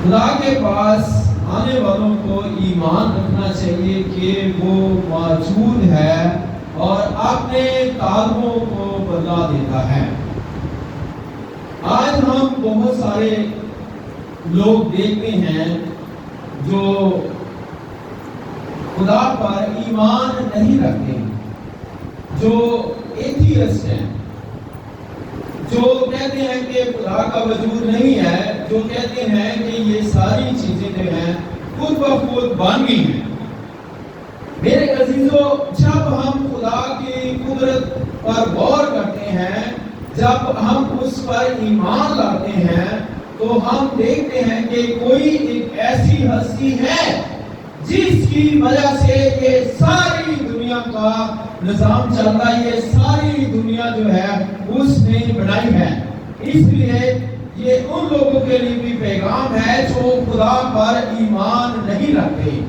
خدا کے پاس آنے والوں کو ایمان رکھنا چاہیے کہ وہ موجود ہے اور اپنے طالبوں کو بدلا دیتا ہے۔ آج ہم بہت سارے لوگ دیکھتے ہیں جو خدا پر ایمان نہیں رکھتے، جو ایتھیسٹ ہیں، جو کہتے ہیں کہ خدا کا وجود نہیں ہے، جو کہتے ہیں کہ یہ ساری چیزیں جو ہیں خود بخود بن گئی ہیں۔ میرے عزیزو، جب ہم خدا کی قدرت پر غور کرتے ہیں، جب ہم اس پر ایمان لاتے ہیں، تو ہم دیکھتے ہیں کہ کوئی ایک ایسی ہستی ہے جس کی وجہ سے یہ ساری دنیا کا نظام چل رہا ہے، یہ ساری دنیا جو ہے اس نے بنائی ہے۔ اس لیے یہ ان لوگوں کے لیے بھی پیغام ہے جو خدا پر ایمان نہیں رکھتے،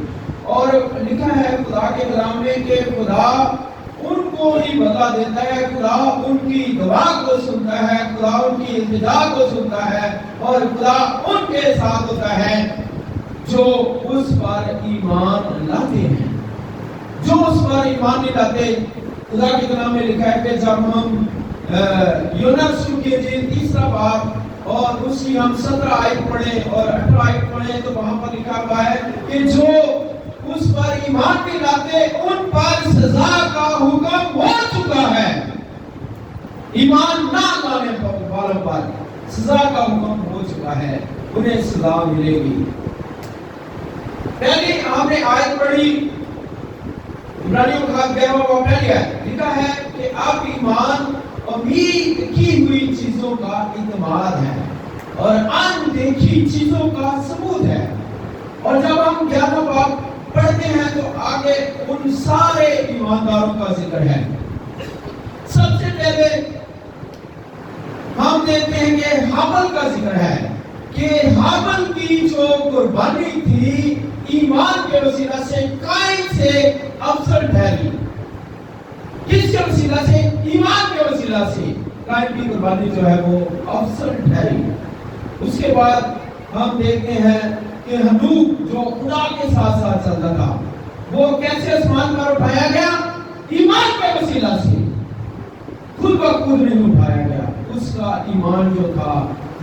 اور لکھا ہے خدا کے کلام میں کہ خدا ان کو ہی بدلا دیتا ہے، خدا ان کی دعا کو سنتا ہے، خدا ان کی التجا کو سنتا ہے، اور خدا ان کے ساتھ ہوتا ہے جو اس پر ایمان لاتے ہیں۔ جو اس پر ایمان نہیں لاتے، خدا کے کلام میں لکھا ہے کہ جب ہم یونس رسول کی انجیل 3 باب اور اس کی ہم 17 آیت پڑھیں اور 18 آیت پڑھیں، تو وہاں پر لکھا ہوا ہے کہ جو اس پر ایمان نہیں لاتے ان پر سزا کا حکم ہو چکا ہے۔ ایمان نہ لانے والوں پر سزا کا حکم ہو چکا ہے، انہیں سزا ملے گی۔ پہلی ہم نے آیت پڑھی عبرانیوں کا 11واں باب پہلی آیت، لکھا ہے کہ اب ایمان امید کی ہوئی چیزوں کا اعتماد ہے اور اندیکھی چیزوں کا ثبوت ہے۔ اور جب ہم 11واں باب پڑھتے ہیں تو آگے ان سارے ایمانداروں کا ذکر ہے۔ سب سے پہلے ہم دیکھتے ہیں کہ حابل کا ذکر ہے کہ حابل کی جو قربانی تھی ایمان کے وسیلہ سے قائن سے افضل ٹھہری۔ کس کے وسیلہ سے؟ ایمان کے وسیلہ سے قائن کی قربانی جو ہے وہ افضل ٹھہری۔ اس کے بعد ہم دیکھتے ہیں کہ ہنوک جو خدا کے ساتھ ساتھ چلتا تھا، وہ کیسے آسمان پر اٹھایا گیا؟ ایمان کے وسیلہ سے، خود بخود نہیں اٹھایا گیا۔ اس کا ایمان جو تھا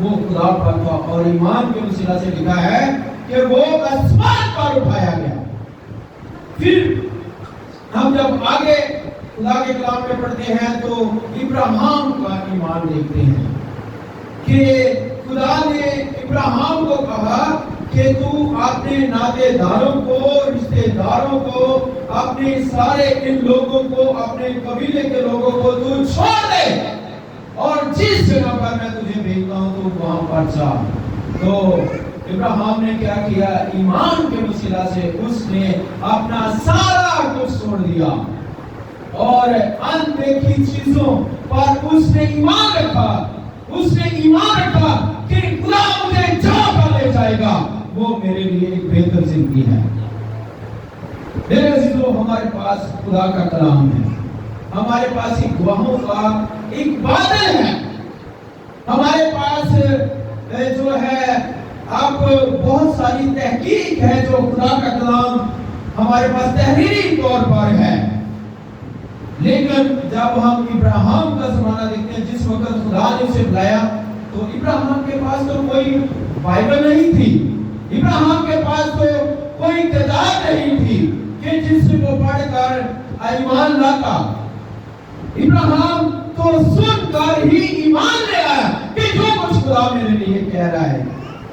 وہ خدا پر تھا، اور ایمان کے وسیلہ سے لکھا ہے کہ وہ آسمان پر اٹھایا گیا۔ پھر ہم جب آگے خدا کے کلام میں پڑھتے ہیں تو ابراہیم کا ایمان دیکھتے ہیں کہ خدا نے ابراہیم کو کہا کہ تو اپنے ناطے داروں کو، رشتے داروں کو، اپنے سارے ان لوگوں کو، اپنے قبیلے کے لوگوں کو تو چھوڑ دے اور جس جگہ پر میں تجھے بھیجتا ہوں تو وہاں پر جا۔ تو ابراہیم نے کیا کیا؟ ایمان کے وسیلہ سے اس نے اپنا سارا کچھ چھوڑ دیا اور اندیکھی چیزوں پر اس نے ایمان رکھا۔ اس نے ایمان رکھا کہ خدا مجھے جہاں پر لے جائے گا وہ میرے لیے ایک بہتر زندگی ہے۔ میرے عزیزو، ہمارے پاس خدا کا کلام ہے، ہمارے پاس ایک گواہوں کا ایک بادل ہے، ہمارے پاس جو ہے اب بہت ساری تحقیق ہے جو خدا کا کلام ہمارے پاس تحریری طور پر ہے۔ لیکن جب ہم ابراہیم کا زمانہ دیکھتے ہیں، جس وقت خدا نے اسے بلایا، تو ابراہیم کے پاس تو کوئی بائبل نہیں تھی، ابراہیم کے پاس تو کوئی کتاب نہیں تھی کہ جس سے وہ پڑھ کر ایمان لاتا۔ ابراہیم تو سن کر ہی ایمان لے آیا کہ جو کچھ خدا میرے لیے کہہ رہا ہے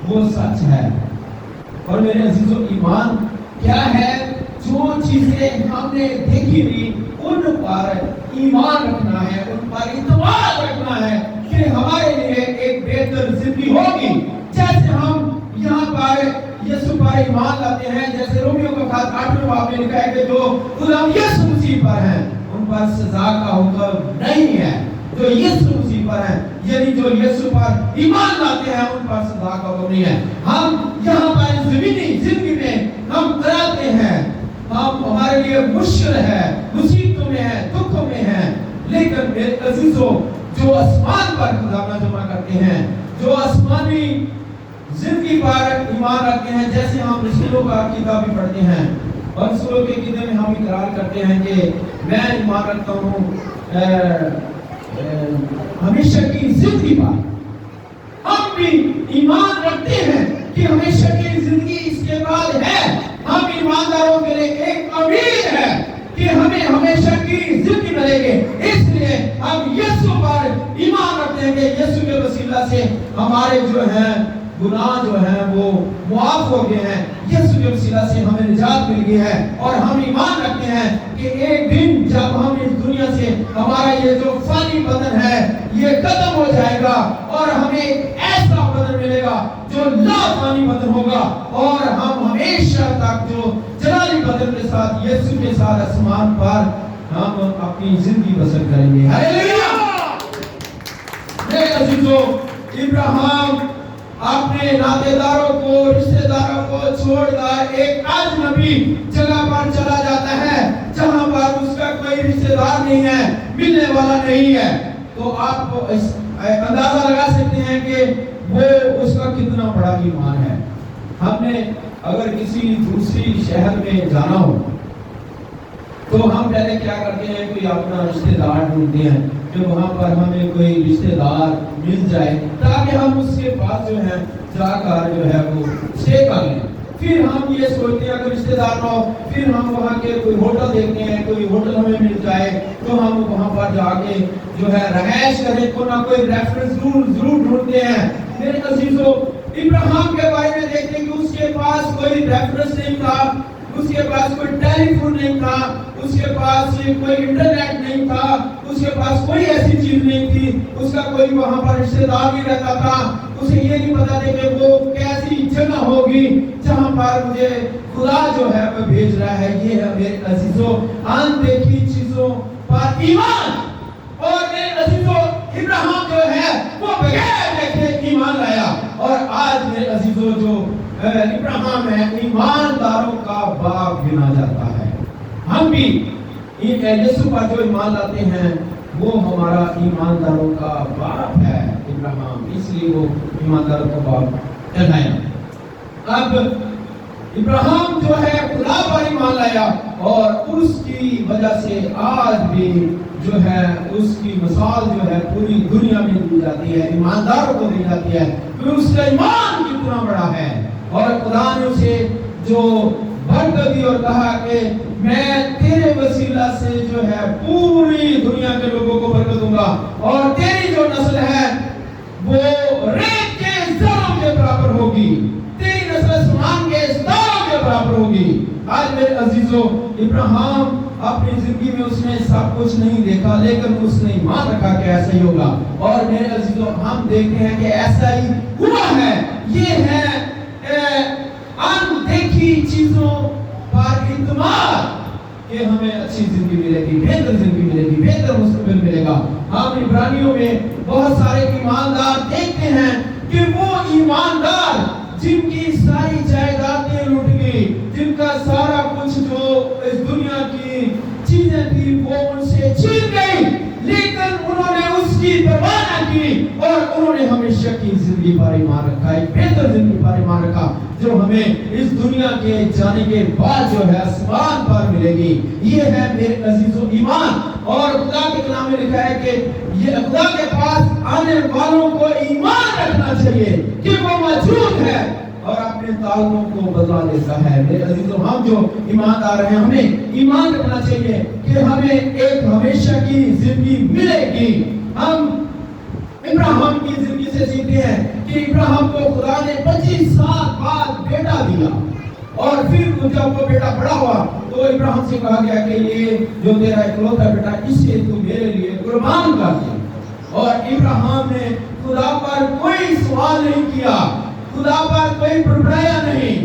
وہ سچ ہے۔ اور میرے عزیزو، ایمان کیا ہے؟ جو چیزیں ہم نے دیکھی نہیں ان پر ایمان رکھنا ہے، ان پر اعتماد رکھنا ہے کہ ہمارے لیے ایک بہتر زندگی ہوگی۔ جیسے ہم یہاں پر یسوع پر ایمان لاتے ہیں، جیسے رومیوں کا خط 8ویں باب میں لکھا ہے کہ جو غلام یسوع مسیح پر ہیں ان پر سزا کا حکم نہیں ہے۔ جو یسوع مسیح پر ہیں، یعنی جو یسوع پر ایمان لاتے ہیں ان پر سزا کا حکم نہیں ہے۔ ہم یہاں پر زمینی زندگی میں ہم کراتے ہیں، ہمارے لیے مشکل ہے، مصیبتوں میں ہے، دکھوں میں ہے، لیکن میرے عزیزوں، جو آسمان پر خزانہ جمع کرتے ہیں، جو آسمانی जिंदगी पर ईमान रखते हैं। जैसे हम रसूलों का किताब भी पढ़ते हैं और रसूलों के किताब में हम इकरार करते हैं कि मैं ईमान रखता हूँ हमेशा की जिंदगी पर। हम भी ईमान रखते हैं कि हमेशा की जिंदगी इसके बाद है। हम ईमानदारों के लिए एक उम्मीद है कि हमें हमेशा की जिंदगी मिलेगी। इसलिए हम यीशु पर ईमान रखते हैं कि यीशु के वसीला से हमारे जो हैं गुनाह जो हैं वो मुआफ हो गए हैं। यीशु के वसीला से हमें निजात मिल गई है और हम ईमान रखते हैं कि एक दिन जब हम इस दुनिया से हमारा ये जो फानी बदन है ये खत्म हो जाएगा और हमें एक ऐसा बदन मिलेगा जो लाफानी बदन होगा और हम हमेशा तक जो जलाली बदन के साथ यीशु के साथ आसमान पर हम अपनी जिंदगी बसर करेंगे। हालेलुया। मेरे अजीजों, इब्राहिम अपने नातेदारों को रिश्तेदारों को छोड़कर एक अजनबी जगह पर चला जाता है जहां पर उसका कोई रिश्तेदार नहीं है, मिलने वाला नहीं है। तो आप अंदाजा लगा सकते हैं कि वो उसका कितना बड़ा ईमान है। हमने अगर किसी दूसरी शहर में जाना हो तो हम पहले क्या करते हैं, कोई अपना रिश्तेदार ढूंढते हैं कि वहाँ पर हमें कोई रिश्तेदार मिल जाए ताकि हम उसके पास जो है जाकर जो है वो स्टे कर लें। फिर हम ये सोचते हैं अगर रिश्तेदार ना हो फिर हम वहाँ के कोई होटल देखते हैं, कोई होटल हमें मिल जाए तो हम वहाँ पर जाके जो है रहायश करें, को ना कोई रेफरेंस जरूर ढूंढते हैं। मेरे अजीजों, इब्राहिम के बारे में देखते हैं कि उसके पास कोई रेफरेंस नहीं था, उसके पास कोई टेलीफोन नहीं था, उसके पास कोई इंटरनेट नहीं था, उसके पास कोई ऐसी चीज नहीं थी, उसका कोई वहां पर रिश्तेदार नहीं रहता था। उसे ये नहीं पता था कि वो कैसी जगह होगी जहां पर मुझे खुदा जो है वो भेज रहा है। ये है मेरे अजीजों अनदेखी चीजों पर ईमान। और मेरे अजीजों, इब्राहिम जो है वो बगैर देखे ईमान लाया और आज मेरे अजीजों जो इब्राहिम है ईमानदारों का बाप गिना जाता है। हम भी यीशु पर जो ईमान लाते हैं वो हमारा ईमानदारों का बाप है इब्राहिम, इसलिए वो ईमानदारों का बाप कहलाया। अब इब्राहिम जो है खुदा पर ईमान लाया और उसकी वजह से आज भी जो है उसकी मिसाल जो है पूरी दुनिया में दी जाती है, ईमानदारों को दी जाती है कि उसका ईमान कितना बड़ा है। और खुदा ने उसे जो बरकत दी और कहा कि मैं तेरे वसीला से जो है पूरी दुनिया के लोगों को बरकत दूंगा और तेरी जो नस्ल है वो रेत के ज़रों के बराबर होगी, तेरी नस्ल आसमान के सितारों के बराबर होगी। आज मेरे अजीजों, इब्राहिम अपनी जिंदगी में उसने सब कुछ नहीं देखा लेकिन उसने ईमान रखा कि ऐसा ही होगा। और मेरे अजीजों, हम देखते हैं कि ऐसा ही हुआ है। ये है अनदेखी चीजों पर इत्मीनान कि हमें अच्छी जिंदगी मिलेगी, बेहतर जिंदगी मिलेगी, बेहतर मुस्तकबिल मिलेगा। हम इब्रानियों में बहुत सारे ईमानदार देखते हैं कि वो ईमानदार जिनकी सारी जायदादें लूट गई, जिनका सारा कुछ जो इस दुनिया की चीजें थी वो उनसे छीन गई, लेकिन उन्होंने उसकी परवाह न की और उन्होंने हमेशा की जिंदगी पर ईमान रखा, एक बेहतर जिंदगी पर ईमान रखा जो हमें इस दुनिया के जाने के बाद जो है आसमान पर मिलेगी। ये है मेरे अजीजों ईमान। और खुदा के कलाम में लिखा है कि ये खुदा के पास आने वालों को ईमान रखना चाहिए कि वो मौजूद है और अपने ताल्लुकों को बदला देता है। मेरे अजीजों, हम जो ईमानदार हैं हमें ईमान रखना चाहिए कि हमें एक हमेशा की जिंदगी मिलेगी। हम इब्राहिम की जिंदगी से सीखते हैं कि इब्राहिम को खुदा ने 25 साल बाद बेटा दिया और फिर जब वो बेटा बड़ा हुआ तो इब्राहिम से कहा गया कि ये जो तेरा इकलौता बेटा इसे तू मेरे लिए कुर्बान कर दे। और इब्राहिम ने खुदा पर कोई सवाल नहीं किया, खुदा पर कोई बड़बड़ाया नहीं,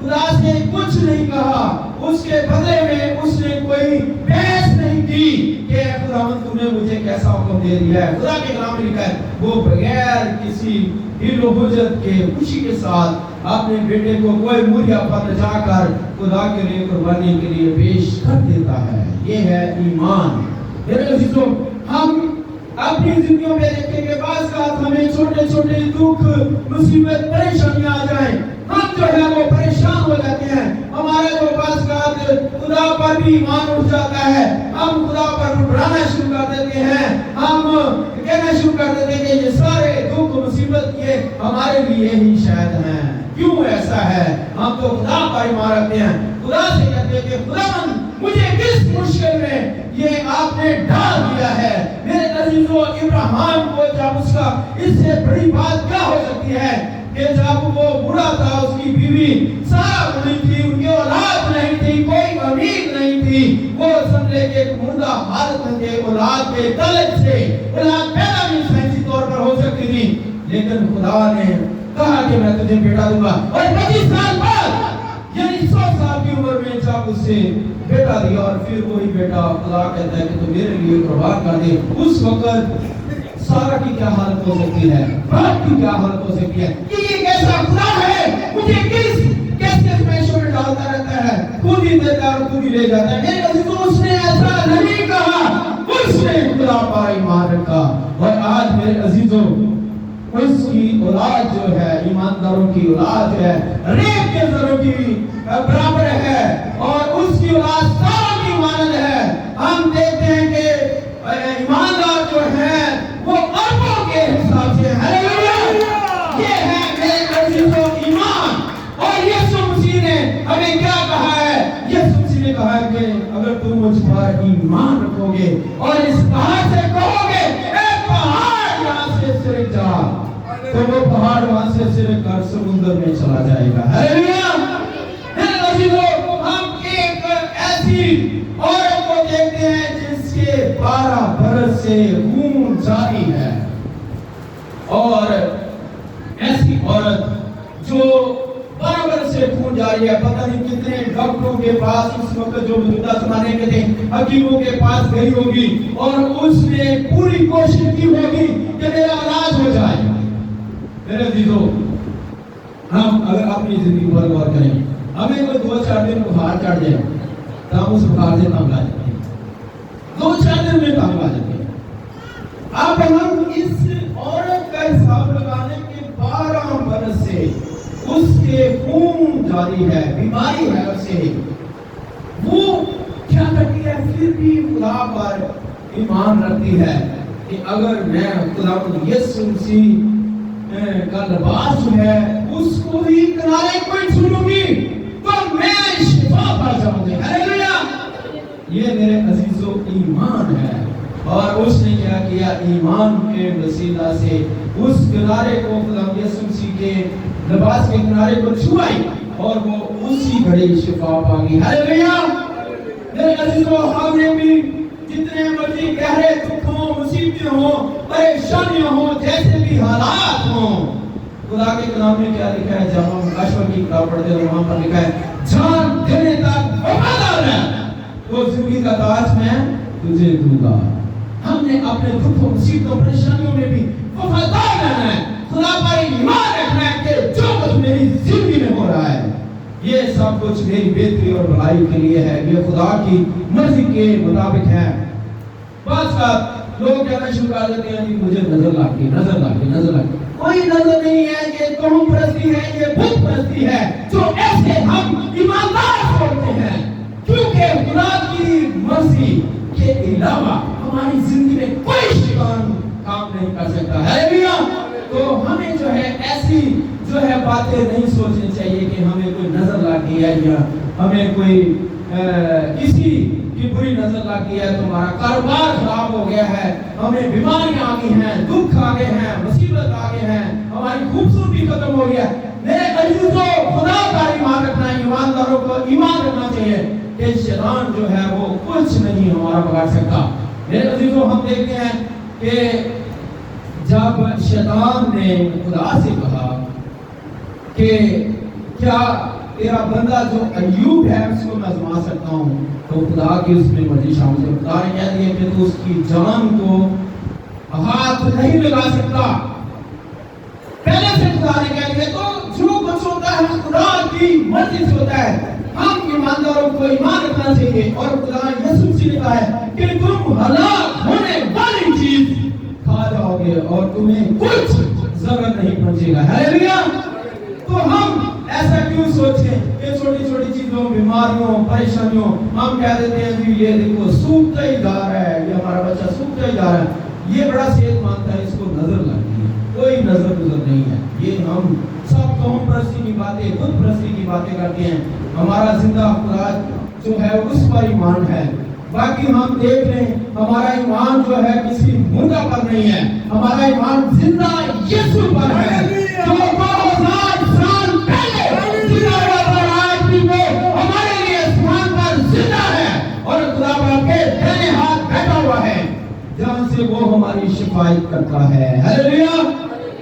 खुदा से कुछ नहीं कहा, उसके बदले में उसने कोई बहस नहीं की कि खुदावंद तूने मुझे कैसा हुक्म दे दिया है। खुदा के कलाम में लिखा है वो बगैर किसी हिलो हुज्जत के खुशी के साथ अपने बेटे को कोई मूर्या पर जाकर खुदा के लिए कुर्बानी के लिए पेश कर देता है। ये है ईमान। मेरे अजीजों, हम अपनी जिंदगियों में देखेंगे बात हमें छोटे छोटे दुख मुसीबत परेशानियां आ जाए, हम जो है वो परेशान हो जाते हैं। हमारा जो खुदा पर भी ईमान उठ जाता है, हम खुदा पर बुलाना शुरू कर देते हैं, हम कहना शुरू कर देते हैं कि ये सारे दुख मुसीबत ये हमारे लिए ही शायद हैं। क्यों ऐसा है? हम तो खुदा पर ईमान रखते हैं, खुदा से कहते हैं कि खुदावंद मुझे किस मुश्किल में ये आपने डाल दिया है। मेरे अजीजों, इब्राहिम को जब उसका इससे बड़ी बात क्या हो सकती है कि जब वो बूढ़ा था, उसकी बीवी सारा बुरी थी, उनके औलाद नहीं थी, कोई उम्मीद नहीं थी, वो समझे कि एक मुर्दा हालत में औलाद के तलक से औलाद पैदा भी साइंसी तौर पर हो सकती थी, लेकिन खुदा ने कहा कि मैं तुझे बेटा दूंगा। और 25 साल बाद यानी 100 साल की उम्र में जब उससे बेटा दिया, और फिर वही बेटा खुदा कहता है कि तू मेरे लिए कुर्बान कर दे। उस वक्त सारा की क्या हालत हो सकती है, बाप की क्या हालत हो सकती है कि ये कैसा खुदा है, मुझे कैसे पेशों में डालता रहता है, खुद ही देता है और खुद ही ले जाता है। मेरे अजीजों, उसने ऐसा नहीं कहा, उसने खुदा पर ईमान रखा। और आज मेरे अजीजों, उसकी औलाद जो है, ईमानदारों की औलाद जो है, रेत के जरों की बराबर है, और उसकी औलाद सारों की मानद है। हम देखते हैं कि ईमानदार जो है वो अरबों के हिसाब से है। ये है मेरे अजीजों ईमान। और यीशु मसीह ने हमें क्या कहा है? यीशु मसीह ने कहा है कि अगर तुम मुझ पर ईमान रखोगे और इस पहाड़ से कहोगे ए पहाड़ यहाँ से सिरक जा, तो वो पहाड़ वहां से सिरक कर समुद्र में चला जाएगा। हालेलुया। मेरे अजीजों, हम एक ऐसी औरत को देखते हैं जिसके 12 बरस से खून जारी है, और ऐसी औरत जो 12 बरस से खून जारी है, पता नहीं कितने डॉक्टरों के पास उस वक्त जो मौजूदा जमाने के थे, हकीमों के पास गई होगी और उसने पूरी कोशिश की होगी कि मेरा इलाज हो जाए। मेरे अजीजों, हम अगर अपनी जिंदगी पर गौर करें, हमें कोई 2-4 दिन बुखार चढ़ जाए तो हम उस बुखार से काम ला जाते हैं, 2-4 दिन में काम ला जाते हैं। अब हम इस औरत का हिसाब लगाने के 12 बरस से उसके खून जारी है, बीमारी है उसे, वो क्या करती है? फिर भी खुदा पर ईमान रखती है कि अगर मैं खुदा यीशु मसीह का लिबास जो है उसको ही किनारे कोई छूलूंगी तो मैं शिफा पा जाऊंगी। हालेलुया। ये मेरे अजीजों ईमान है। और उसने क्या किया? ईमान के वसीला से उस किनारे को खुदा यीशु मसीह के लिबास के किनारे को छुआई और वो उसी घड़ी शिफा पा गई। हालेलुया। मेरे अजीजों, हमने भी जितने मर्जी गहरे दुख हो, मुसीबतें हो, परेशानियां हो, जैसे भी हालात हो, खुदा के कलाम में क्या लिखा है? जब हम अश्वर की किताब पढ़ते हैं वहां पर लिखा है, जान देने तक वफादार है तो जिंदगी का ताज मैं तुझे दूंगा। हमने अपने दुखों, मुसीबतों, परेशानियों में भी वफादार रहना है, खुदा पर ईमान रखना है कि जो कुछ मेरी जिंदगी में हो रहा है ये सब कुछ मेरी बेहतरी और भलाई के लिए है, ये खुदा की मर्जी के मुताबिक है। बस लोग कहना शुरू कर देते हैं कि मुझे नजर लगी, नजर लगी, नजर लगी। कोई नजर नहीं है, ये कौम परस्ती है, ये बुत परस्ती है जो ऐसे हम ईमानदार होते हैं, क्योंकि खुदा की मर्जी के अलावा हमारी जिंदगी में कोई शैतान काम नहीं कर सकता है। तो हमें जो है ऐसी जो है बातें नहीं सोचनी चाहिए कि हमें कोई नजर लग गई है या हमें कोई किसी की बुरी नजर लग गई है, तो हमारा कारोबार खराब हो गया है, हमें बीमारियां आ गई हैं, दुख आ गए हैं, मुसीबत आ गए हैं, हमारी खूबसूरती खत्म हो गया। मेरे अजीजों, खुदा पर ईमान रखना, ईमानदारों को ईमान रखना चाहिए कि शैतान जो है वो कुछ नहीं हमारा बिगाड़ सकता। मेरे अजीजों, हम देखते हैं कि जब शैतान ने खुदा से कहा कि क्या तेरा बंदा जो अय्यूब है उसको मैं आजमा सकता हूँ, तो खुदा की उसमें मर्जी शामिल है। खुदा ने कह दिया कि तू उसकी जान को हाथ नहीं लगा सकता। पहले से खुदा ने कह दिया, तो जो कुछ होता है खुदा की मर्जी से होता है। हम ईमानदारों को ईमान रखना चाहिए। और खुदा ने यीशु मसीह ने कहा है कि तुम हलाक होने वाली चीज کھا جاؤ گے اور تمہیں کچھ ضرورت نہیں پہنچے گا. ہاللیلویا. تو ہم ایسا کیوں سوچیں کہ چھوٹی چھوٹی چیزوں, بیماریوں, پریشانیوں ہم کہہ دیتے ہیں کہ یہ دیکھو سوکھتا ہی جا رہا ہے, یہ ہمارا بچہ سوکھتا ہی جا رہا ہے, یہ بڑا صحت مند ہے, اس کو نظر لگتی ہے. کوئی نظر گزر نہیں ہے. یہ ہم سب قوم پرستی کی باتیں, خود پرستی کی باتیں کرتے ہیں. ہمارا زندہ خدا جو ہے اس پر ایمان ہے. باقی ہم دیکھ لیں ہمارا ایمان جو ہے کسی مردہ پر نہیں ہے, ہمارا ایمان زندہ یسوع پر ہے جو 2000 سال پہلے زندہ ہوا اور آج بھی وہ ہمارے لیے آسمان پر زندہ ہے اور خدا باپ کے دائیں ہاتھ بیٹھا ہوا ہے جہاں سے وہ ہماری شفاعت کرتا ہے. ہاللیلویا.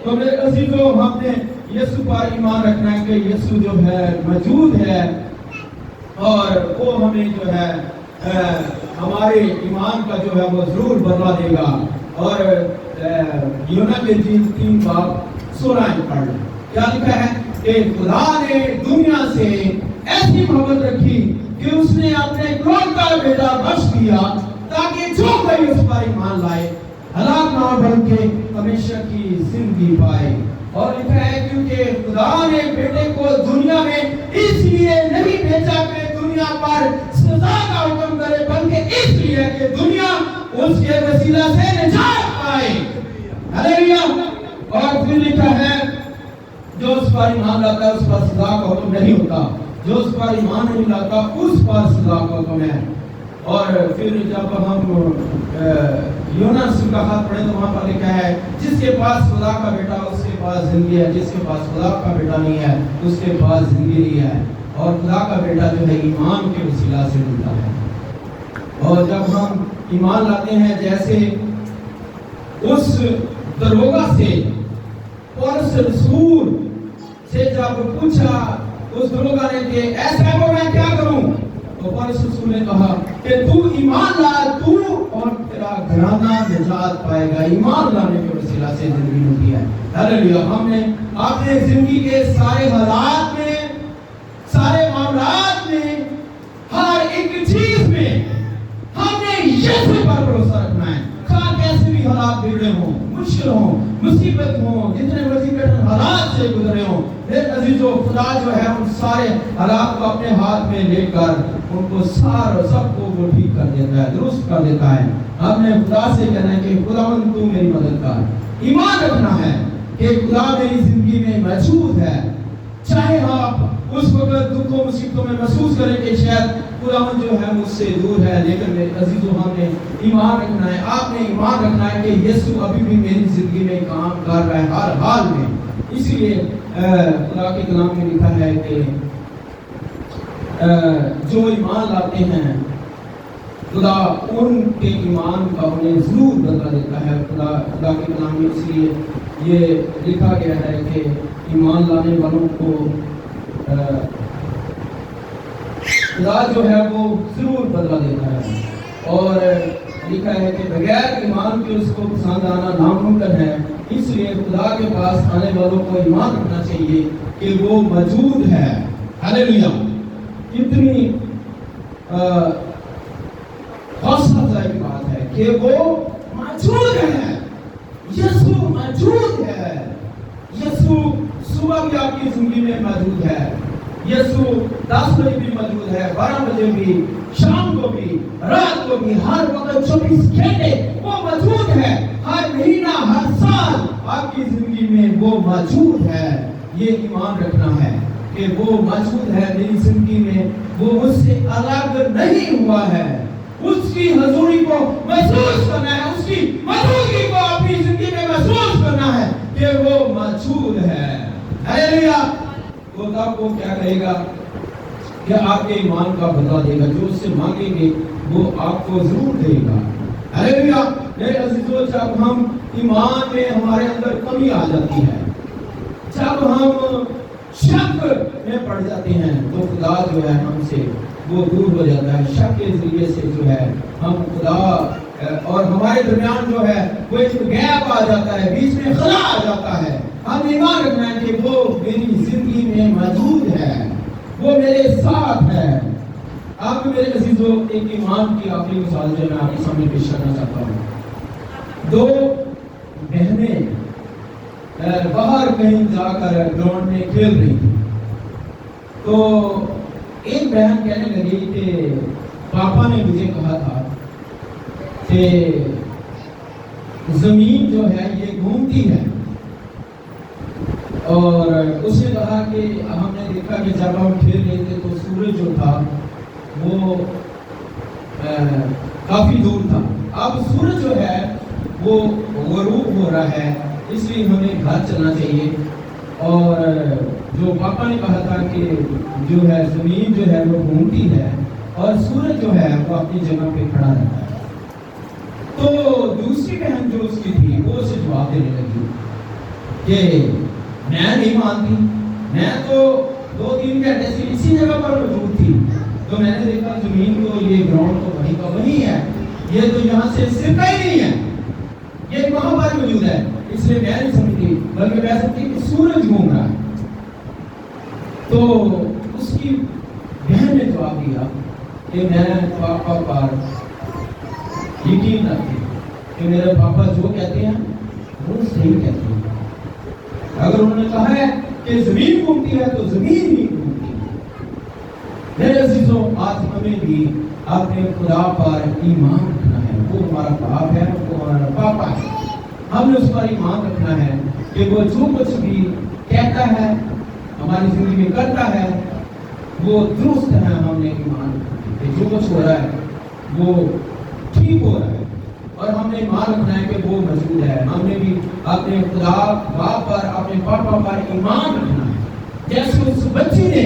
تو میرے عزیزو, ہم نے یسوع پر ایمان رکھنا ہے کہ یسوع جو ہے موجود ہے اور وہ ہمیں جو ہے ہمارے ایمان کا جو ہے وہ ضرور بدلا دے گا. اور یونا کے 3 باب 16 پڑھ لیں. کیا لکھا ہے کہ خدا نے دنیا سے ایسی محبت رکھی کہ اس نے اپنے اکلوتا بیٹا بخش دیا تاکہ جو کوئی اس پر ایمان لائے ہلاک نہ ہو بلکہ ہمیشہ کی زندگی پائے. اور لکھا ہے کیونکہ خدا نے بیٹے کو دنیا میں اس لیے نہیں بھیجا کہ دنیا پر سزا کا حکم کرے بلکہ اس لیے کہ دنیا اس کے وسیلہ سے نجات پائے. ہاللیلویا. اور پھر لکھا ہے جو اس پر ایمان لاتا ہے اس پر سزا کا حکم نہیں ہوتا, جو اس پر ایمان نہیں لاتا اس پر سزا کا حکم ہے. اور پھر جب ہم یونا کا خط پڑھیں تو وہاں پر لکھا ہے جس کے پاس خدا کا بیٹا اس کے پاس زندگی ہے, جس کے پاس خدا کا بیٹا نہیں ہے اس کے پاس زندگی نہیں ہے. اور خدا کا بیٹا جو ہے ایمان کے وسیلہ سے ملتا ہے. اور جب ہم ایمان لاتے ہیں جیسے اس دروگا سے پولس رسول سے جب پوچھا اس دروگا نے کہ ایسا ہے میں کیا کروں, تو پولس رسول نے کہا کہ تو ایمان لا, تو اور تیرا گھرانہ نجات پائے گا. ایمان لانے کے وسیلہ سے زندگی ملتی ہے. ہاللیلویا. ہم نے اپنے زندگی کے سارے حالات میں, سارے معاملات میں, ہر ایک چیز میں ہم نے یسوع پر بھروسہ رکھنا ہے. خواہ کیسے بھی حالات بگڑے ہوں, مشکل ہوں, مصیبت ہوں, جتنے مرضی کٹھن حالات سے گزرے ہوں, میرے عزیزو خدا جو ہے ان سارے حالات کو اپنے ہاتھ میں لے کر ان کو سب کو وہ ٹھیک کر دیتا ہے, درست کر دیتا ہے. ہم نے خدا سے کہنا ہے کہ خداوند تو میری مدد کر. ایمان رکھنا ہے کہ خدا میری زندگی میں موجود ہے. چاہے آپ اس وقت دکھوں مصیبتوں میں محسوس کریں کہ شاید خداوند جو ہے مجھ سے دور ہے, لیکن میرے عزیزو ہم نے ایمان رکھنا ہے, آپ نے ایمان رکھنا ہے کہ یسوع ابھی بھی میری زندگی میں کام کر رہا ہے ہر حال میں. اسی لیے خدا کے کلام میں لکھا ہے کہ جو ایمان لاتے ہیں خدا ان کے ایمان کا انہیں ضرور بدلا دیتا ہے. خدا کے کلام میں اس لیے یہ لکھا گیا ہے کہ ایمان لانے والوں کو خدا جو ہے وہ ضرور بدلا دیتا ہے. اور لکھا ہے کہ بغیر ایمان کے اس کو پسند آنا ناممکن ہے. اس لیے خدا کے پاس آنے والوں کو ایمان رکھنا چاہیے کہ وہ موجود ہے. ہاللیلویا. کتنی حوصلہ افزائی بات ہے کہ وہ موجود ہے. یسوع موجود ہے. یسوع صبح بھی آپ کی زندگی میں موجود ہے. یسوع 10 بجے بھی موجود ہے, 12 بجے بھی, شام کو بھی, رات کو بھی, ہر وقت 24 گھنٹے وہ موجود ہے. ہر مہینہ, ہر سال آپ کی زندگی میں وہ موجود ہے. یہ ایمان رکھنا ہے کہ وہ موجود ہے میری زندگی میں, وہ مجھ سے الگ نہیں ہوا ہے. اس کی حضوری کو محسوس کرنا ہے, اس کی موجودگی کو اپنی زندگی میں محسوس کرنا ہے کہ وہ موجود ہے. ہاللیلویا. وہ تب وہ کیا کہے گا کہ آپ کے ایمان کا بدلا دے گا. جو اس سے مانگیں گے وہ آپ کو ضرور دے گا. ہاللیلویا. میرے عزیزو جب ہم ایمان میں ہمارے اندر کمی آ جاتی ہے, جب ہم شک میں پڑ جاتے ہیں تو خدا جو ہے ہم سے وہ دور ہو جاتا ہے. شک کے ذریعے سے جو ہے ہم خدا اور ہمارے درمیان جو ہے وہ ایک گیپ آ جاتا ہے, بیچ میں خلا آ جاتا ہے. ہم ایمان رکھنا ہے کہ وہ میری زندگی میں موجود ہے, وہ میرے ساتھ ہے. آپ میرے عزیزو ایک ایمان کی آخری مثال جو میں آپ کے سامنے پیش کرنا چاہتا ہوں. 2 बहनें बाहर कहीं जाकर ग्राउंड में खेल रही थी। तो एक बहन कहने लगी कि पापा ने मुझे कहा था कि जमीन जो है ये घूमती है, और उसने कहा कि हमने देखा कि जब हम खेल रहे थे तो सूरज जो था वो काफी दूर था। अब सूरज जो है वो गरूब हो रहा है, इसलिए हमें घर चलना चाहिए। और जो पापा ने कहा था कि जो है जमीन जो है वो घूमती है और सूरज जो है वो अपनी जगह पे खड़ा रहता है। तो दूसरी बहन जो उसकी थी वो उसे जवाब देने लगी कि मैं नहीं मानती, मैं तो 2-3 घंटे से इसी जगह पर मौजूद थी, तो मैंने देखा जमीन तो ये ग्राउंड तो वहीं का वहीं है, ये तो यहाँ से सिरका ही नहीं है, ये वहां पर मौजूद है, इसलिए मैं नहीं समझती, बल्कि मैं समझती कि सूरज घूम रहा है। तो उसकी बहन ने जवाब दिया कि मैं पापा पर यकीन रखती कि मेरे पापा जो कहते हैं वो सही कहते हैं। अगर उन्होंने कहा है कि जमीन घूमती है तो जमीन ही घूमती है। मेरे अजीजों, आज हमें भी अपने खुदा पर ईमान रखना है। वो हमारा बाप है, वो हमारा पापा है, हमने उस पर ईमान रखना है कि वो जो कुछ भी कहता है हमारी जिंदगी में करता है वो दुरुस्त है। हमने ईमान रखना है जो कुछ हो रहा है वो ठीक हो रहा है, और हमने ईमान रखना है कि वो मौजूद है। हमने भी अपने खुदा बाप पर, अपने पापा पर ईमान रखना है। जैसे उस बच्ची ने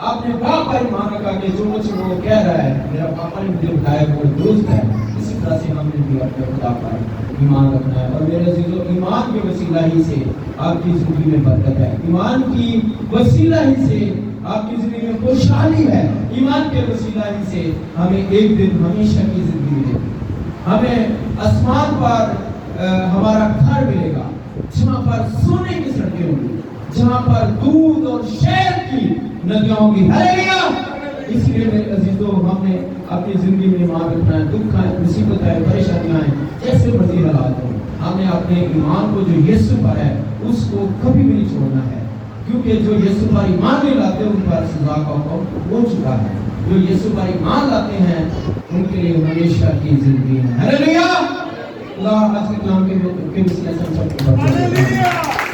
अपने बाप पर ईमान रखा कि जो कुछ वो कह रहा है मेरा पापा ने मुझे बताया वो दुरुस्त है, इसी तरह से हमने भी अपने खुदा पर ईमान रखना है। और मेरे अजीजों, ईमान के वसीला ही से आपकी जिंदगी में बरकत है, ईमान की वसीला ही से आपकी जिंदगी में खुशहाली है, ईमान के वसीला ही से हमें एक दिन हमेशा की जिंदगी मिलेगी। हमें आसमान पर हमारा घर मिलेगा जहाँ पर सोने की सड़कें होंगी, जहाँ पर दूध और शहद की नदियां होंगी। हालेलुया! इसलिए मेरे अजीजों, हमने अपनी जिंदगी में ईमान रखना है। दुख आए, मुसीबत आए, परेशानियां आए, जैसे मर्जी हालात हो, हमने अपने ईमान को जो यीशु पर है उसको कभी भी नहीं छोड़ना है, क्योंकि जो यीशु पर ईमान नहीं लाते उन पर सजा का हुक्म हो चुका है। जो यीशु पर ईमान लाते हैं उनके लिए हमेशा की जिंदगी है। हालेलुया! खुदा आज के कलाम के वसीले से हम सबको बरकत दे।